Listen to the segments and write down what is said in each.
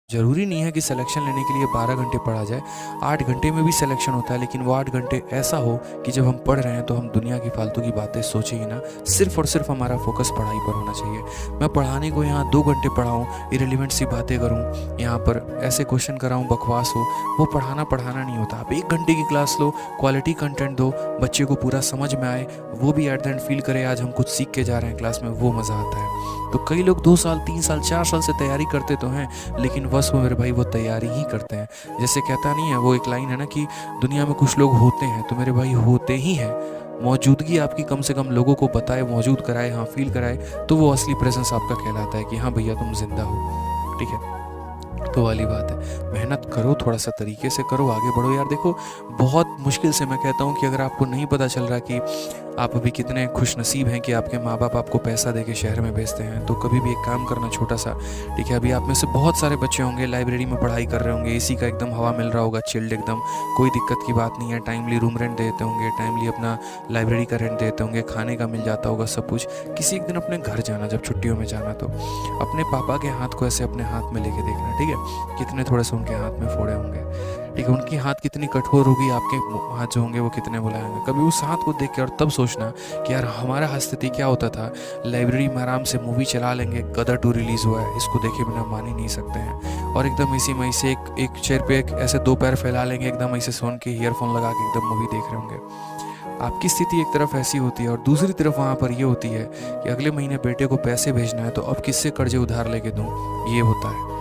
ज़रूरी नहीं है कि सिलेक्शन लेने के लिए 12 घंटे पढ़ा जाए, 8 घंटे में भी सिलेक्शन होता है, लेकिन वो 8 घंटे ऐसा हो कि जब हम पढ़ रहे हैं तो हम दुनिया की फालतू की बातें सोचें ही ना, सिर्फ़ और सिर्फ़ हमारा फ़ोकस पढ़ाई पर होना चाहिए। मैं पढ़ाने को यहाँ 2 घंटे पढ़ाऊँ, इर्रेलेवेंट सी बातें करूँ, यहाँ पर ऐसे क्वेश्चन कराऊँ, बकवास हो, वो पढ़ाना नहीं होता। आप 1 घंटे की क्लास लो, क्वालिटी कंटेंट दो, बच्चे को पूरा समझ में आए, वो भी एट द एंड फ़ील करे आज हम कुछ सीख के जा रहे हैं क्लास में, वो मज़ा आता है। तो कई लोग 2 साल, 3 साल, 4 साल से तैयारी करते तो हैं, लेकिन बस वो मेरे भाई वो तैयारी ही करते हैं। जैसे कहता नहीं है, वो एक लाइन है ना कि दुनिया में कुछ लोग होते हैं, तो मेरे भाई होते ही हैं। मौजूदगी आपकी कम से कम लोगों को बताए, मौजूद कराए, हाँ फ़ील कराए, तो वो असली प्रेज़ेंस आपका कहलाता है कि हाँ भैया तुम ज़िंदा हो। ठीक है? तो वाली बात है, मेहनत करो, थोड़ा-सा तरीके से करो, आगे बढ़ो यार। देखो, बहुत मुश्किल से मैं कहता हूँ कि अगर आपको नहीं पता चल रहा कि आप अभी कितने खुशनसीब हैं कि आपके माँ-बाप आपको पैसा देके शहर में भेजते हैं, तो कभी भी एक काम करना छोटा-सा, ठीक है? अभी आप में से बहुत सारे बच्चे होंगे लाइब्रेरी में पढ़ाई कर रहे होंगे, एसी का एकदम हवा मिल रहा होगा, चिल्ड एकदम, कोई दिक्कत की बात नहीं है, टाइमली रूम रेंट देते होंगे, टाइमली अपना लाइब्रेरी का रेंट देते होंगे, खाने का मिल जाता होगा सब कुछ। किसी एक दिन अपने घर जाना, जब छुट्टियों में जाना, तो अपने पापा के हाथ को ऐसे अपने हाथ में लेके देखना, ठीक है? कितने थोड़े-से उनके हाथ में फोड़े होंगे, ठीक है? उनकी हाथ कितनी कठोर होगी, आपके हाथ जो होंगे वो कितने मुलायम होंगे। कभी उस हाथ को देख के और तब सोचना कि यार हमारा हाथ स्थिति क्या होता था, लाइब्रेरी में आराम से मूवी चला लेंगे, गदर 2 रिलीज़ हुआ है, इसको देखे बिना मान ही नहीं सकते हैं, और एकदम इसी में से एक चेयर पे एक ऐसे 2 पैर फैला लेंगे, एकदम ऐसे सोन के ईयरफ़ोन लगा के एकदम मूवी देख रहे होंगे। आपकी स्थिति एक तरफ ऐसी होती है और दूसरी तरफ वहाँ पर ये होती है कि अगले महीने बेटे को पैसे भेजना है, तो अब किससे कर्ज़े उधार लेके दूँ, ये होता है।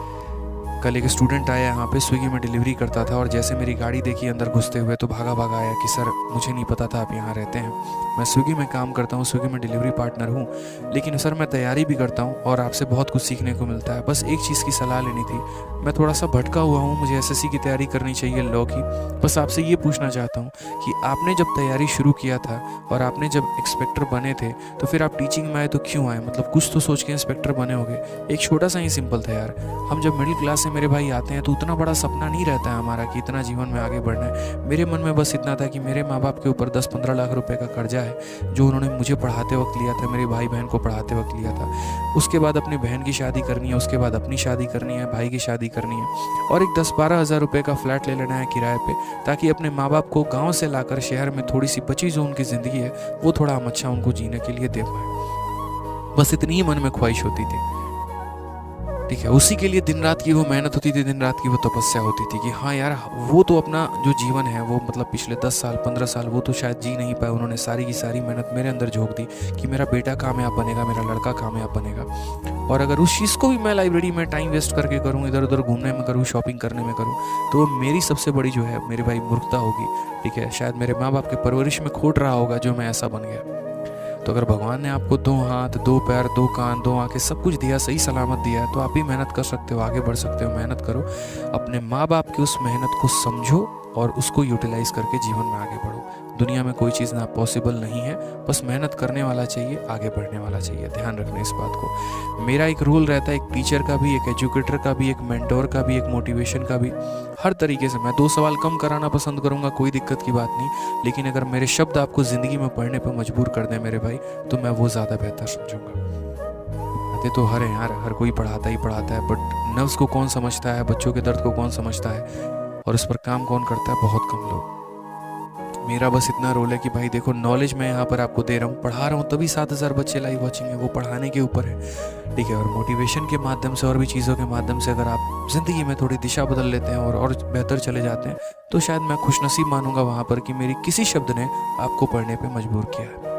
कल एक स्टूडेंट आया यहाँ पे, स्विगी में डिलीवरी करता था, और जैसे मेरी गाड़ी देखी अंदर घुसते हुए तो भागा आया कि सर मुझे नहीं पता था आप यहाँ रहते हैं, मैं स्विगी में काम करता हूँ, स्विगी में डिलीवरी पार्टनर हूँ, लेकिन सर मैं तैयारी भी करता हूँ और आपसे बहुत कुछ सीखने को मिलता है, बस एक चीज़ की सलाह लेनी थी। मैं थोड़ा सा भटका हुआ हूँ, मुझे एसएससी की तैयारी करनी चाहिए लॉ की, बस आपसे ये पूछना चाहता हूँ कि आपने जब तैयारी शुरू किया था और आपने जब इंस्पेक्टर बने थे, तो फिर आप टीचिंग में आए तो क्यों आए? मतलब कुछ तो सोच के इंस्पेक्टर बने होंगे। एक छोटा सा ही सिंपल था यार। हम जब मिडिल क्लास से मेरे भाई आते हैं तो उतना बड़ा सपना नहीं रहता है हमारा कि इतना जीवन में आगे बढ़ना है। मेरे मन में बस इतना था कि मेरे माँ बाप के ऊपर 10-15 लाख रुपए का कर्जा है, जो उन्होंने मुझे पढ़ाते वक्त लिया था, मेरे भाई बहन को पढ़ाते वक्त लिया था। उसके बाद अपनी बहन की शादी करनी है, उसके बाद अपनी शादी करनी है, भाई की शादी करनी है, और एक 10-12 हज़ार रुपये का फ्लैट ले लेना है किराए पे, ताकि अपने माँ बाप को गाँव से लाकर शहर में थोड़ी सी बची जो उनकी ज़िंदगी है वो थोड़ा हम अच्छा उनको जीने के लिए दे पाएँ। बस इतनी ही मन में ख्वाहिश होती थी। ठीक है, उसी के लिए दिन रात की वो मेहनत होती थी, दिन रात की वो तपस्या होती थी कि हाँ यार, वो तो अपना जो जीवन है वो मतलब पिछले 10 साल 15 साल वो तो शायद जी नहीं पाए, उन्होंने सारी की सारी मेहनत मेरे अंदर झोंक दी कि मेरा बेटा कामयाब बनेगा, मेरा लड़का कामयाब बनेगा। और अगर उस चीज़ को भी मैं लाइब्रेरी में टाइम वेस्ट करके करूँ, इधर उधर घूमने में करूँ, शॉपिंग करने में करूँ, तो वो मेरी सबसे बड़ी जो है मेरे भाई मूर्खता होगी। ठीक है, शायद मेरे माँ बाप के परवरिश में खोट रहा होगा जो मैं ऐसा बन गया। तो अगर भगवान ने आपको 2 हाथ, 2 पैर, 2 कान, 2 आँखें सब कुछ दिया, सही सलामत दिया है, तो आप भी मेहनत कर सकते हो, आगे बढ़ सकते हो, मेहनत करो। अपने माँ बाप की उस मेहनत को समझो और उसको यूटिलाइज़ करके जीवन में आगे बढ़ो। दुनिया में कोई चीज़ ना पॉसिबल नहीं है, बस मेहनत करने वाला चाहिए, आगे बढ़ने वाला चाहिए। ध्यान रखना इस बात को। मेरा एक रूल रहता है, एक टीचर का भी, एक एजुकेटर का भी, एक मेंटोर का भी, एक मोटिवेशन का भी, हर तरीके से। मैं 2 सवाल कम कराना पसंद करूँगा, कोई दिक्कत की बात नहीं, लेकिन अगर मेरे शब्द आपको ज़िंदगी में पढ़ने पर मजबूर कर दें मेरे भाई, तो मैं वो ज़्यादा बेहतर समझूंगा। बातें तो हर हैं यार, हर कोई पढ़ाता ही पढ़ाता है, बट नफ्स को कौन समझता है, बच्चों के दर्द को कौन समझता है, और उस पर काम कौन करता है, बहुत कम लोग। मेरा बस इतना रोल है कि भाई देखो, नॉलेज मैं यहाँ पर आपको दे रहा हूँ, पढ़ा रहा हूँ, तभी 7,000 बच्चे लाइव वॉचिंग है, वो पढ़ाने के ऊपर है। ठीक है, और मोटिवेशन के माध्यम से और भी चीज़ों के माध्यम से अगर आप ज़िंदगी में थोड़ी दिशा बदल लेते हैं और बेहतर चले जाते हैं, तो शायद मैं खुशनसीब मानूंगा वहाँ पर कि मेरी किसी शब्द ने आपको पढ़ने पर मजबूर किया है।